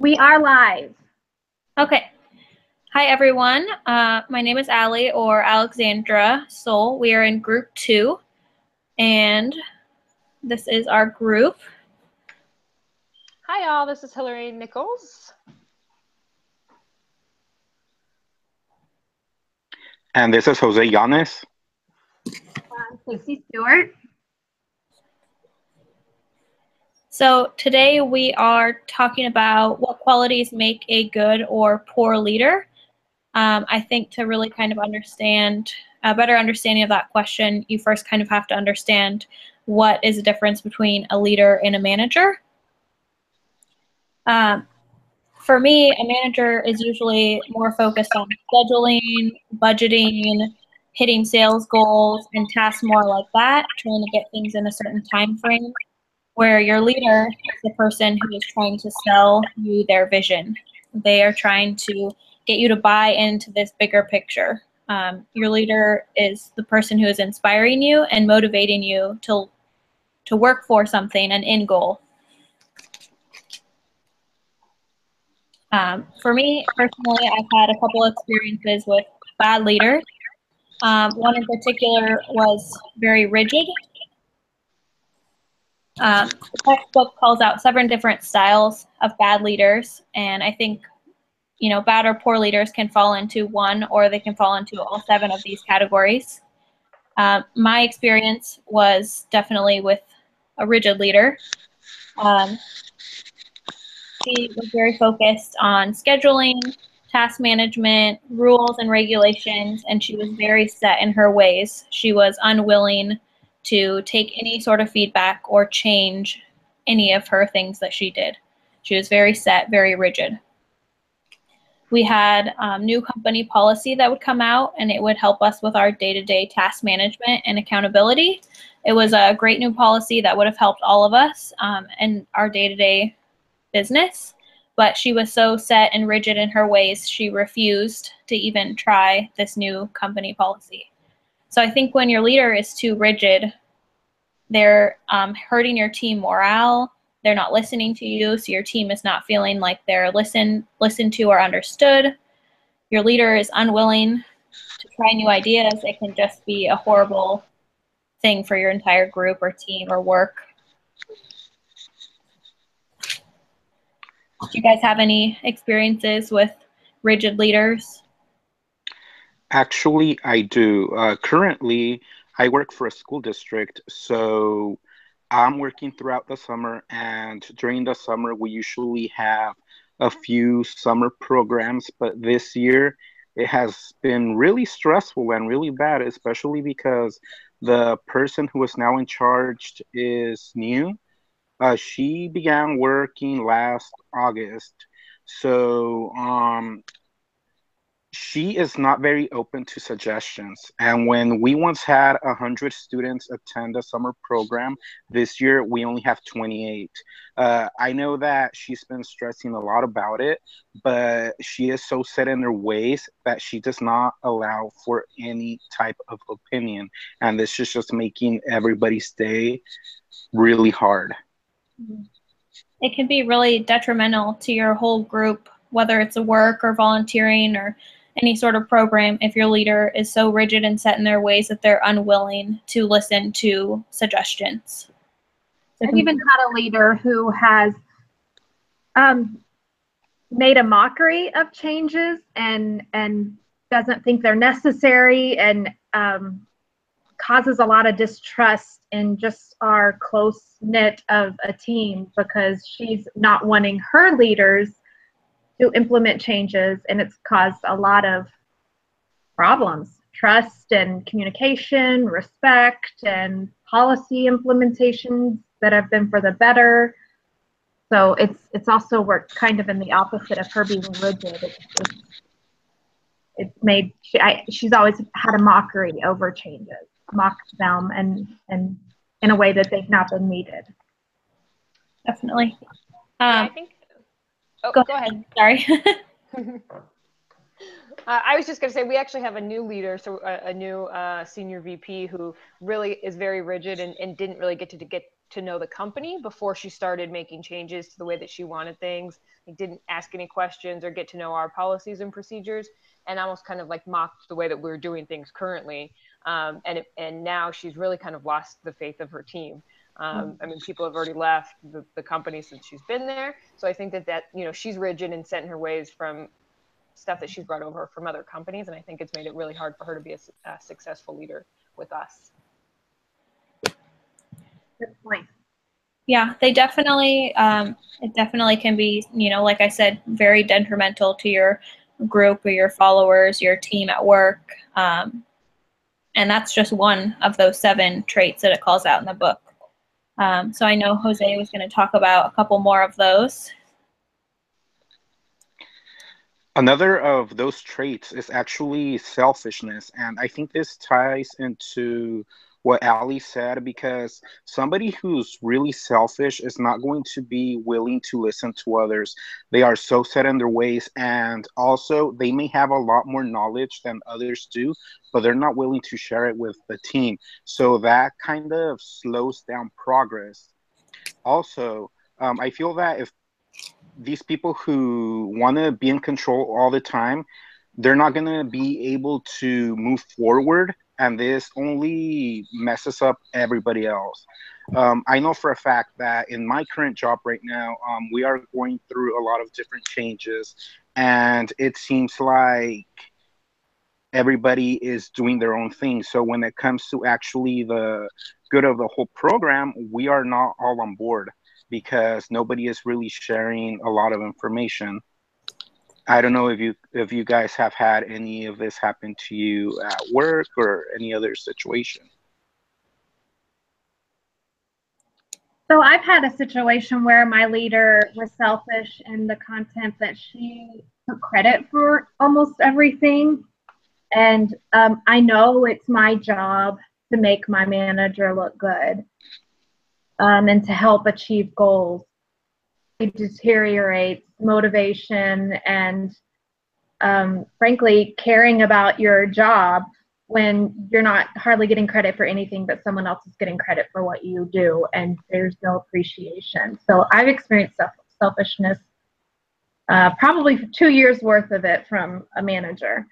We are live. Okay. Hi, everyone. My name is Allie, or Alexandra Soul. We are in group 2, and this is our group. Hi, all. This is Hillary Nichols. And this is Jose Yanes. Stacey Stewart. So today we are talking about what qualities make a good or poor leader. I think to really kind of understand a better understanding of that question, you first kind of have to understand what is the difference between a leader and a manager. For me, a manager is usually more focused on scheduling, budgeting, hitting sales goals, and tasks more like that, trying to get things in a certain time frame, where your leader is the person who is trying to sell you their vision. They are trying to get you to buy into this bigger picture. Your leader is the person who is inspiring you and motivating you to work for something, an end goal. For me, personally, I've had a couple experiences with bad leaders. One in particular was very rigid. The textbook calls out 7 different styles of bad leaders, and I think, bad or poor leaders can fall into one, or they can fall into all 7 of these categories. My experience was definitely with a rigid leader. She was very focused on scheduling, task management, rules and regulations, and she was very set in her ways. She was unwilling to take any sort of feedback or change any of her things that she did. She was very set, very rigid. We had new company policy that would come out, and it would help us with our day-to-day task management and accountability. It was a great new policy that would have helped all of us in our day-to-day business, but she was so set and rigid in her ways, she refused to even try this new company policy. So I think when your leader is too rigid, they're hurting your team morale. They're not listening to you, so your team is not feeling like they're listened to or understood. Your leader is unwilling to try new ideas. It can just be a horrible thing for your entire group or team or work. Do you guys have any experiences with rigid leaders? Actually, I do. Currently, I work for a school district, so I'm working throughout the summer, and during the summer, we usually have a few summer programs, but this year it has been really stressful and really bad, especially because the person who is now in charge is new. She began working last August, so she is not very open to suggestions. And when we once had 100 students attend a summer program, this year we only have 28. I know that she's been stressing a lot about it, but she is so set in her ways that she does not allow for any type of opinion. And this is just making everybody's day really hard. It can be really detrimental to your whole group, whether it's a work or volunteering or any sort of program, if your leader is so rigid and set in their ways that they're unwilling to listen to suggestions. I've even had a leader who has made a mockery of changes and doesn't think they're necessary, and causes a lot of distrust in just our close knit of a team, because she's not wanting her leaders to implement changes, and it's caused a lot of problems. Trust and communication, respect, and policy implementations that have been for the better. So it's also worked kind of in the opposite of her being rigid. It's made she's always had a mockery over changes, mocked them, and in a way that they've not been needed. Definitely. I think. Oh, go ahead. Sorry. I was just going to say, we actually have a new leader, so a new senior VP who really is very rigid and didn't really get to know the company before she started making changes to the way that she wanted things. Like, didn't ask any questions or get to know our policies and procedures, and almost kind of like mocked the way that we're doing things currently. And now she's really kind of lost the faith of her team. I mean, people have already left the company since she's been there. So I think that, you know, she's rigid and set in her ways from stuff that she's brought over from other companies. And I think it's made it really hard for her to be a successful leader with us. Good point. Yeah, they definitely, it definitely can be, you know, like I said, very detrimental to your group or your followers, your team at work. And that's just one of those 7 traits that it calls out in the book. So I know Jose was going to talk about a couple more of those. Another of those traits is actually selfishness. And I think this ties into what Ali said, because somebody who's really selfish is not going to be willing to listen to others. They are so set in their ways, and also they may have a lot more knowledge than others do, but they're not willing to share it with the team. So that kind of slows down progress. Also, I feel that if these people who want to be in control all the time, they're not going to be able to move forward, and this only messes up everybody else. I know for a fact that in my current job right now, we are going through a lot of different changes, and it seems like everybody is doing their own thing. So when it comes to actually the good of the whole program, we are not all on board, because nobody is really sharing a lot of information. I don't know if you guys have had any of this happen to you at work or any other situation. So I've had a situation where my leader was selfish in the content that she took credit for almost everything. And I know it's my job to make my manager look good, and to help achieve goals. It deteriorates motivation and, frankly, caring about your job when you're not hardly getting credit for anything, but someone else is getting credit for what you do, and there's no appreciation. So I've experienced selfishness, probably 2 years worth of it from a manager.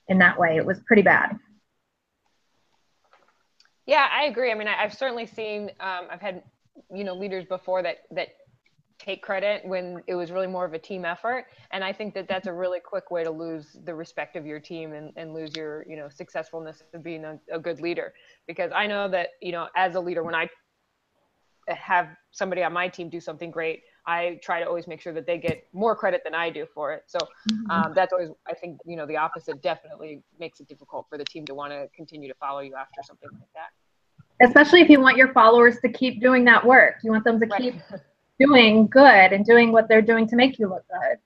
In that way, it was pretty bad. Yeah, I agree. I mean, I've certainly seen, I've had, you know, leaders before that take credit when it was really more of a team effort. And I think that that's a really quick way to lose the respect of your team and lose your, you know, successfulness of being a good leader. Because I know that, you know, as a leader, when I have somebody on my team do something great, I try to always make sure that they get more credit than I do for it. So that's always, I think, you know, the opposite definitely makes it difficult for the team to want to continue to follow you after something like that. Especially if you want your followers to keep doing that work. You want them to keep doing good and doing what they're doing to make you look good.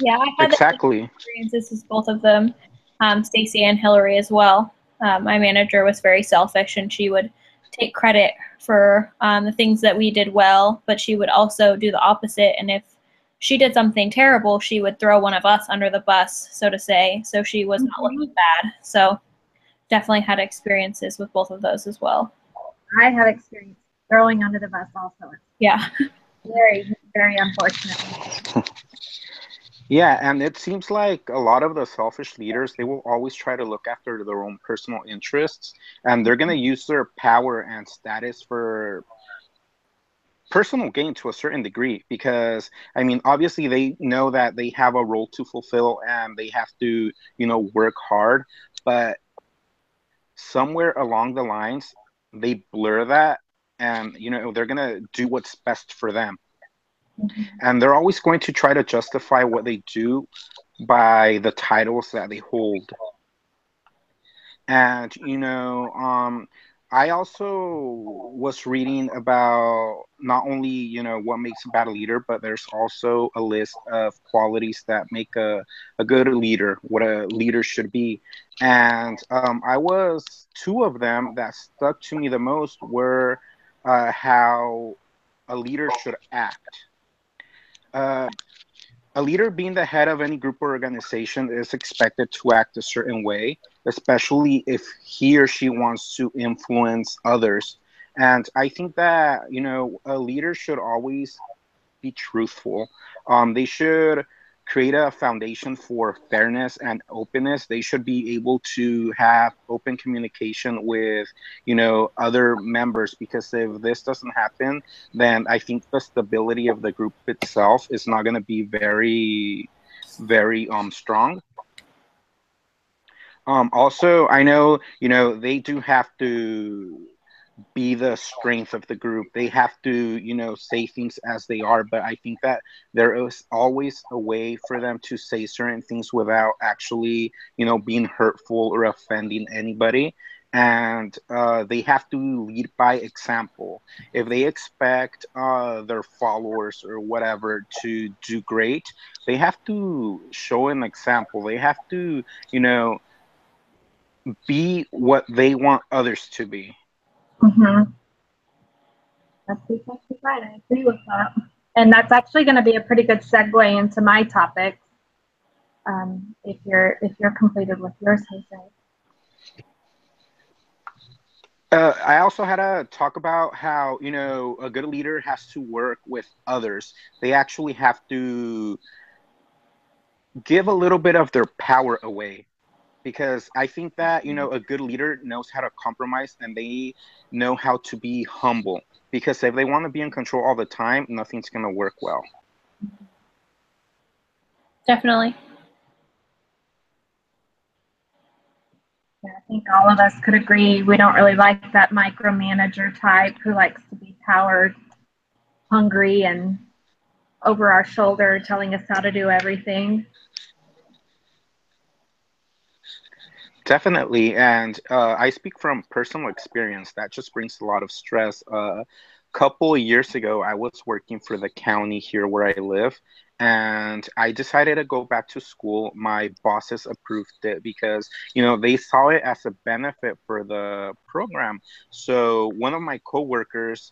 Yeah, I had exactly experiences with both of them, Stacy and Hillary as well. My manager was very selfish, and she would take credit for the things that we did well, but she would also do the opposite. And if she did something terrible, she would throw one of us under the bus, so to say. So she was not looking bad. So definitely had experiences with both of those as well. I have experience throwing under the bus also. Yeah. Very, very unfortunate. Yeah, and it seems like a lot of the selfish leaders, they will always try to look after their own personal interests, and they're going to use their power and status for personal gain to a certain degree. Because, I mean, obviously they know that they have a role to fulfill and they have to, you know, work hard, but somewhere along the lines, they blur that, and, you know, they're going to do what's best for them. And they're always going to try to justify what they do by the titles that they hold. And, you know, I also was reading about not only, you know, what makes a bad leader, but there's also a list of qualities that make a good leader, what a leader should be. And two of them that stuck to me the most were how a leader should act. A leader, being the head of any group or organization, is expected to act a certain way, especially if he or she wants to influence others. And I think that, you know, a leader should always be truthful. They should create a foundation for fairness and openness. They should be able to have open communication with, you know, other members, because if this doesn't happen, then I think the stability of the group itself is not going to be very strong. Also, I know, you know, they do have to be the strength of the group. They have to, you know, say things as they are. But I think that there is always a way for them to say certain things without actually, you know, being hurtful or offending anybody. And they have to lead by example. If they expect their followers or whatever to do great, they have to show an example. They have to, you know, be what they want others to be. Mm-hmm. That's exactly right. I agree with that. And that's actually going to be a pretty good segue into my topic. If you're completed with yours, Jose. I also had to talk about how, you know, a good leader has to work with others. They actually have to give a little bit of their power away, because I think that, you know, a good leader knows how to compromise, and they know how to be humble. Because if they want to be in control all the time, nothing's going to work well. Definitely. Yeah, I think all of us could agree we don't really like that micromanager type who likes to be power hungry and over our shoulder telling us how to do everything. Definitely. And I speak from personal experience. That just brings a lot of stress. Couple of years ago, I was working for the county here where I live, and I decided to go back to school. My bosses approved it because, you know, they saw it as a benefit for the program. So one of my coworkers,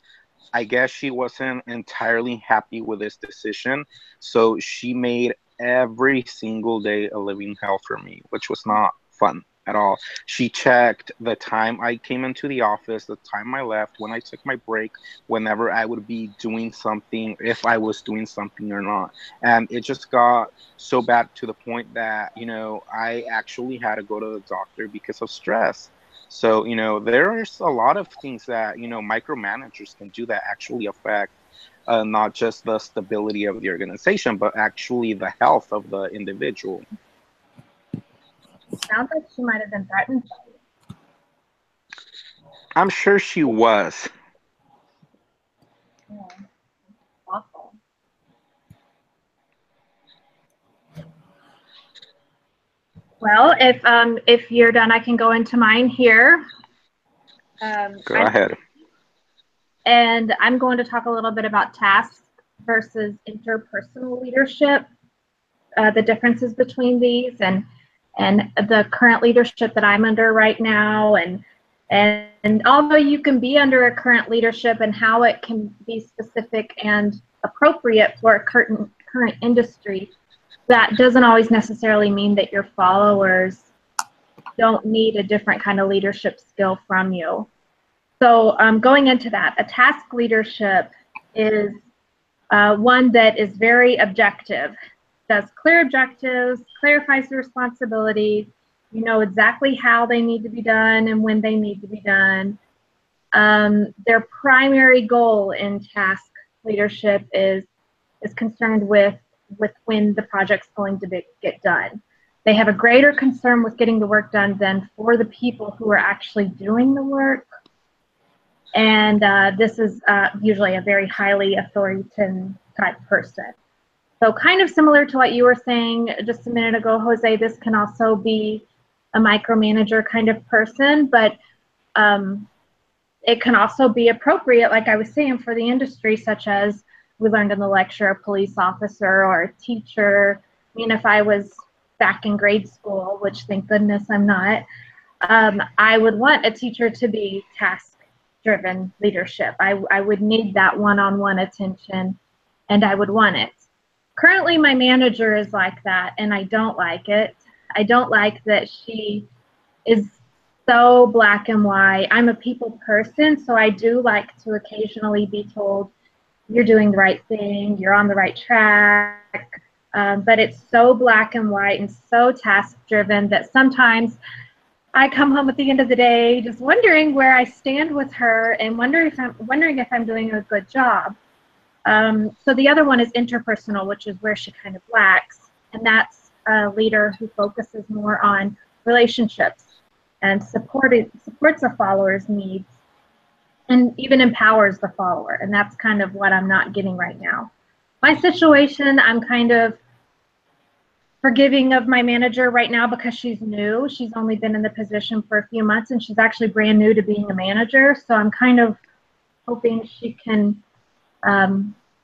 I guess she wasn't entirely happy with this decision. So she made every single day a living hell for me, which was not fun at all. She checked the time I came into the office, the time I left, when I took my break, whenever I would be doing something, if I was doing something or not. And it just got so bad to the point that, you know, I actually had to go to the doctor because of stress. So, you know, there's a lot of things that, you know, micromanagers can do that actually affect not just the stability of the organization, but actually the health of the individual. Sounds like she might have been threatened by you. I'm sure she was. Yeah, awful. Well, if you're done, I can go into mine here. Go ahead. And I'm going to talk a little bit about task versus interpersonal leadership, the differences between these, and the current leadership that I'm under right now, and although you can be under a current leadership and how it can be specific and appropriate for a current industry, that doesn't always necessarily mean that your followers don't need a different kind of leadership skill from you. So going into that, a task leadership is one that is very objective, does clear objectives, clarifies the responsibilities, you know exactly how they need to be done and when they need to be done. Their primary goal in task leadership is concerned with when the project's going to get done. They have a greater concern with getting the work done than for the people who are actually doing the work. And this is usually a very highly authoritarian type person. So kind of similar to what you were saying just a minute ago, Jose, this can also be a micromanager kind of person, but it can also be appropriate, like I was saying, for the industry, such as we learned in the lecture, a police officer or a teacher. I mean, if I was back in grade school, which thank goodness I'm not, I would want a teacher to be task-driven leadership. I would need that one-on-one attention, and I would want it. Currently, my manager is like that, and I don't like it. I don't like that she is so black and white. I'm a people person, so I do like to occasionally be told, you're doing the right thing, you're on the right track. But it's so black and white and so task driven that sometimes I come home at the end of the day just wondering where I stand with her and wondering if I'm doing a good job. So the other one is interpersonal, which is where she kind of lacks, and that's a leader who focuses more on relationships and supports a follower's needs and even empowers the follower. And that's kind of what I'm not getting right now. My situation, I'm kind of forgiving of my manager right now because she's new. She's only been in the position for a few months, and she's actually brand new to being a manager. So I'm kind of hoping she can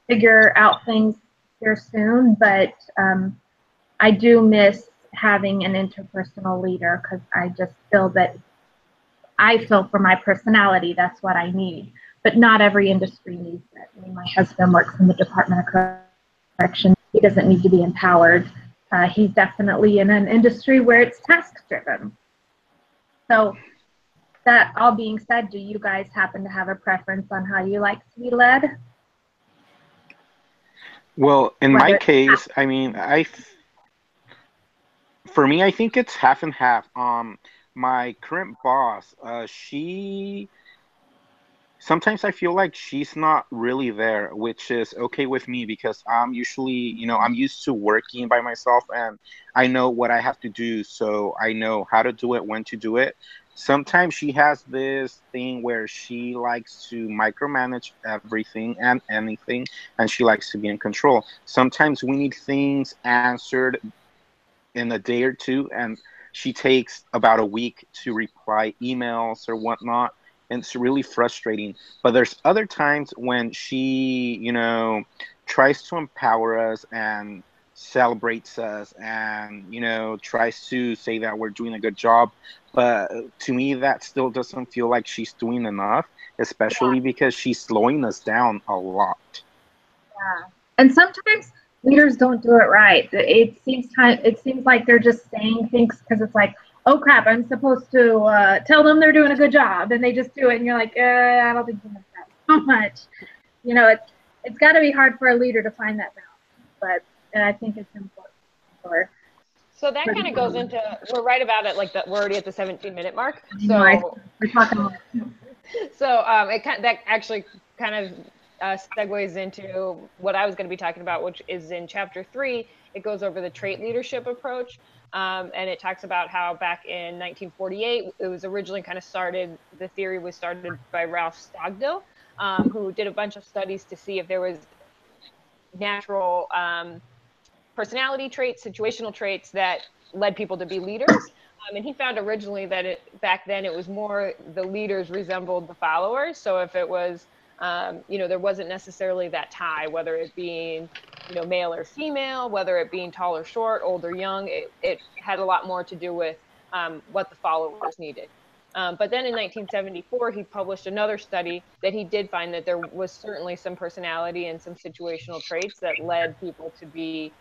figure out things here soon. But I do miss having an interpersonal leader because I just feel that for my personality, that's what I need. But not every industry needs it. I mean, my husband works in the Department of Correction. He doesn't need to be empowered. He's definitely in an industry where it's task-driven. So that all being said, do you guys happen to have a preference on how you like to be led? Well, in my case, I mean, for me, I think it's half and half. My current boss, she sometimes I feel like she's not really there, which is okay with me because I'm usually, I'm used to working by myself and I know what I have to do. So I know how to do it, when to do it. Sometimes she has this thing where she likes to micromanage everything and anything, and she likes to be in control. Sometimes we need things answered in a day or two, and she takes about a week to reply emails or whatnot, and it's really frustrating. But there's other times when she, tries to empower us and celebrates us and, tries to say that we're doing a good job. But to me, that still doesn't feel like she's doing enough, especially because she's slowing us down a lot. Yeah. And sometimes leaders don't do it right. It seems like they're just saying things because it's like, oh crap, I'm supposed to tell them they're doing a good job, and they just do it, and you're like, I don't think you have that so much. It's got to be hard for a leader to find that balance, but I think it's important for. So that kind of goes into, we're right about it, like we're already at the 17-minute mark. So we're talking about. So that actually kind of segues into what I was going to be talking about, which is in chapter 3. It goes over the trait leadership approach, and it talks about how back in 1948, it was originally the theory was started by Ralph Stockdill, who did a bunch of studies to see if there was natural personality traits, situational traits that led people to be leaders. And he found originally that back then it was more the leaders resembled the followers. So if it was, there wasn't necessarily that tie, whether it being, male or female, whether it being tall or short, old or young, it had a lot more to do with what the followers needed. But then in 1974, he published another study that he did find that there was certainly some personality and some situational traits that led people to be,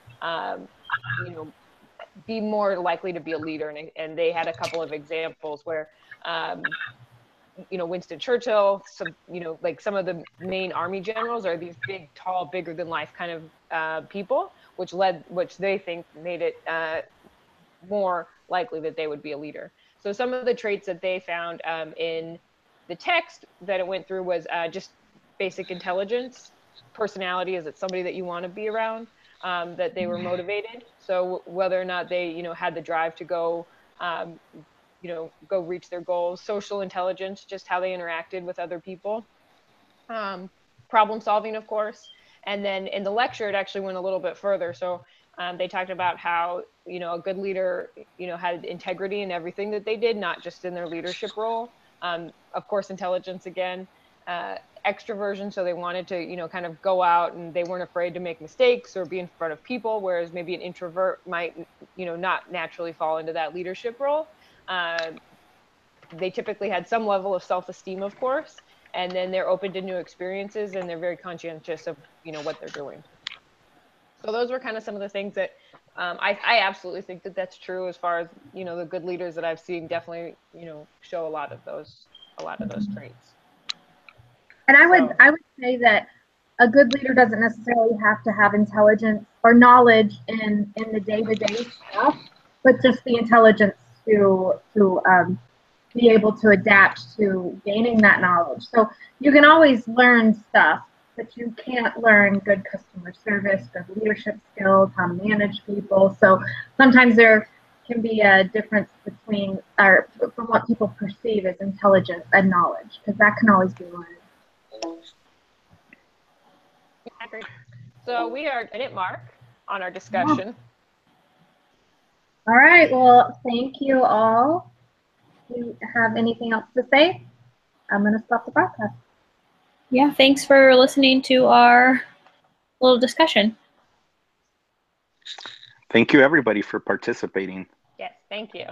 be more likely to be a leader. And they had a couple of examples where, Winston Churchill, like some of the main army generals are these big, tall, bigger than life kind of people, which they think made it more likely that they would be a leader. So some of the traits that they found in the text that it went through was just basic intelligence. Personality, is it somebody that you want to be around? That they were motivated. So whether or not they, had the drive to go, go reach their goals. Social intelligence, just how they interacted with other people. Problem solving, of course. And then in the lecture, it actually went a little bit further. So they talked about how, a good leader, had integrity in everything that they did, not just in their leadership role. Of course, intelligence again. Extroversion, so they wanted to, kind of go out and they weren't afraid to make mistakes or be in front of people, whereas maybe an introvert might, not naturally fall into that leadership role. They typically had some level of self-esteem, of course, and then they're open to new experiences and they're very conscientious of, what they're doing. So those were kind of some of the things that I absolutely think that that's true, as far as, you know, the good leaders that I've seen definitely, you know, show a lot of those traits. And I would say that a good leader doesn't necessarily have to have intelligence or knowledge in the day-to-day stuff, but just the intelligence to be able to adapt to gaining that knowledge. So you can always learn stuff, but you can't learn good customer service, good leadership skills, how to manage people. So sometimes there can be a difference between, or from what people perceive as intelligence and knowledge, because that can always be learned. I agree. So we are at mark on our discussion. All right. Well, thank you all. Do you have anything else to say? I'm going to stop the broadcast. Yeah, thanks for listening to our little discussion. Thank you, everybody, for participating. Yes, thank you.